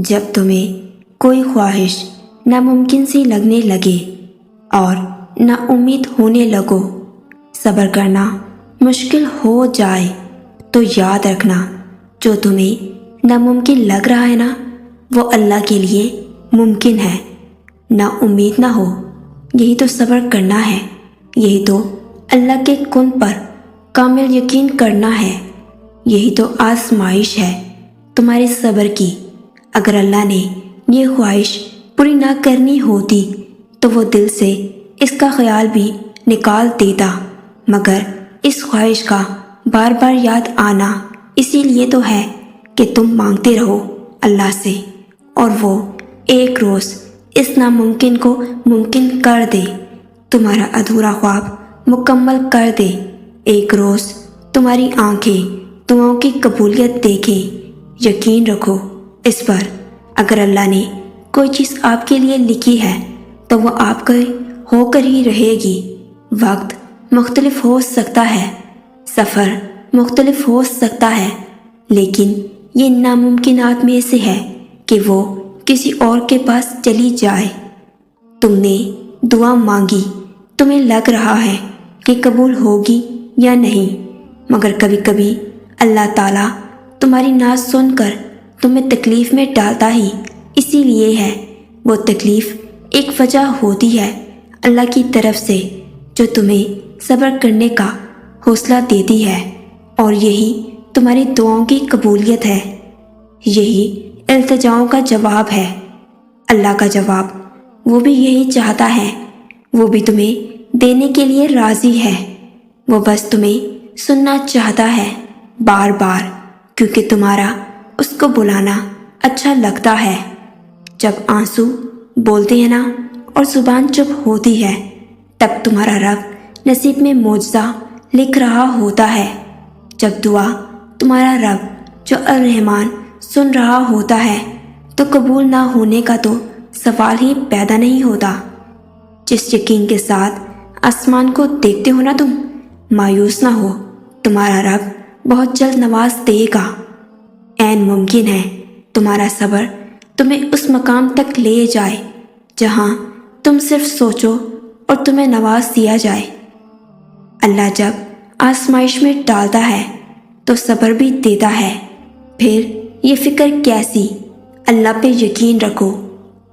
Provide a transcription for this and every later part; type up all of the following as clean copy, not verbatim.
جب تمہیں کوئی خواہش ناممکن سی لگنے لگے اور نا امید ہونے لگو، صبر کرنا مشکل ہو جائے تو یاد رکھنا جو تمہیں ناممکن لگ رہا ہے نا، وہ اللہ کے لیے ممکن ہے۔ نا امید نہ ہو، یہی تو صبر کرنا ہے، یہی تو اللہ کے کن پر کامل یقین کرنا ہے، یہی تو آزمائش ہے تمہارے صبر کی۔ اگر اللہ نے یہ خواہش پوری نہ کرنی ہوتی تو وہ دل سے اس کا خیال بھی نکال دیتا، مگر اس خواہش کا بار بار یاد آنا اسی لیے تو ہے کہ تم مانگتے رہو اللہ سے، اور وہ ایک روز اس ناممکن کو ممکن کر دے، تمہارا ادھورا خواب مکمل کر دے۔ ایک روز تمہاری آنکھیں دعاؤں کی قبولیت دیکھیں، یقین رکھو اس پر۔ اگر اللہ نے کوئی چیز آپ کے لیے لکھی ہے تو وہ آپ کا ہو کر ہی رہے گی۔ وقت مختلف ہو سکتا ہے، سفر مختلف ہو سکتا ہے، لیکن یہ ناممکنات میں سے ہے کہ وہ کسی اور کے پاس چلی جائے۔ تم نے دعا مانگی، تمہیں لگ رہا ہے کہ قبول ہوگی یا نہیں، مگر کبھی کبھی اللہ تعالیٰ تمہاری ناز سن کر تمہیں تکلیف میں ڈالتا ہی اسی لیے ہے۔ وہ تکلیف ایک وجہ ہوتی ہے اللہ کی طرف سے جو تمہیں صبر کرنے کا حوصلہ دیتی ہے، اور یہی تمہاری دعاؤں کی قبولیت ہے، یہی التجاؤں کا جواب ہے۔ اللہ کا جواب وہ بھی یہی چاہتا ہے، وہ بھی تمہیں دینے کے لیے راضی ہے، وہ بس تمہیں سننا چاہتا ہے بار بار، کیونکہ تمہارا اس کو بلانا اچھا لگتا ہے۔ جب آنسو بولتے ہیں نا اور زبان چپ ہوتی ہے، تب تمہارا رب نصیب میں معجزہ لکھ رہا ہوتا ہے۔ جب دعا تمہارا رب جو الرحمن سن رہا ہوتا ہے تو قبول نہ ہونے کا تو سوال ہی پیدا نہیں ہوتا۔ جس یقین کے ساتھ آسمان کو دیکھتے ہو نا تم، مایوس نہ ہو، تمہارا رب بہت جلد نواز دے گا۔ عین ممکن ہے تمہارا صبر تمہیں اس مقام تک لے جائے جہاں تم صرف سوچو اور تمہیں نواز دیا جائے۔ اللہ جب آزمائش میں ڈالتا ہے تو صبر بھی دیتا ہے۔ پھر یہ فکر کیسی؟ اللہ پہ یقین رکھو،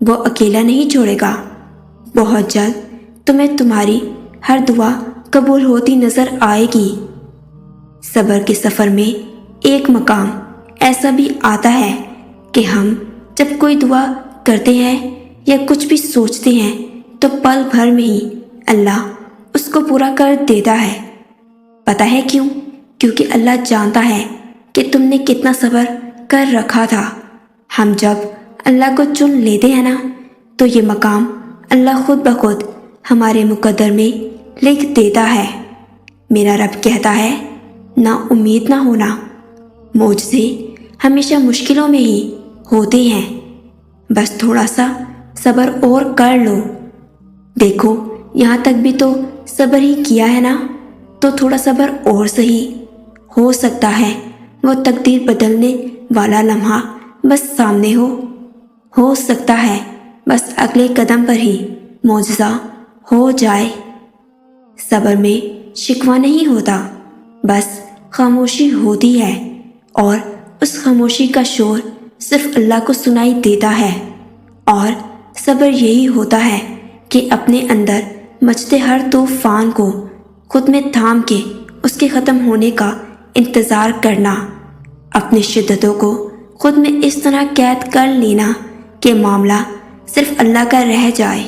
وہ اکیلا نہیں چھوڑے گا۔ بہت جلد تمہیں تمہاری ہر دعا قبول ہوتی نظر آئے گی۔ صبر کے سفر میں ایک مقام ایسا بھی آتا ہے کہ ہم جب کوئی دعا کرتے ہیں یا کچھ بھی سوچتے ہیں تو پل بھر میں ہی اللہ اس کو پورا کر دیتا ہے۔ پتہ ہے کیوں؟ کیونکہ اللہ جانتا ہے کہ تم نے کتنا صبر کر رکھا تھا۔ ہم جب اللہ کو چن لیتے ہیں نا تو یہ مقام اللہ خود بخود ہمارے مقدر میں لکھ دیتا ہے۔ میرا رب کہتا ہے نا امید نہ ہونا، معجزے ہمیشہ مشکلوں میں ہی ہوتے ہیں، بس تھوڑا سا صبر اور کر لو۔ دیکھو یہاں تک بھی تو صبر ہی کیا ہے نا، تو تھوڑا صبر اور سہی، ہو سکتا ہے وہ تقدیر بدلنے والا لمحہ بس سامنے ہو سکتا ہے بس اگلے قدم پر ہی معجزہ ہو جائے۔ صبر میں شکوہ نہیں ہوتا، بس خاموشی ہوتی ہے، اور اس خاموشی کا شور صرف اللہ کو سنائی دیتا ہے۔ اور صبر یہی ہوتا ہے کہ اپنے اندر مچتے ہر طوفان کو خود میں تھام کے اس کے ختم ہونے کا انتظار کرنا، اپنی شدتوں کو خود میں اس طرح قید کر لینا کہ معاملہ صرف اللہ کا رہ جائے۔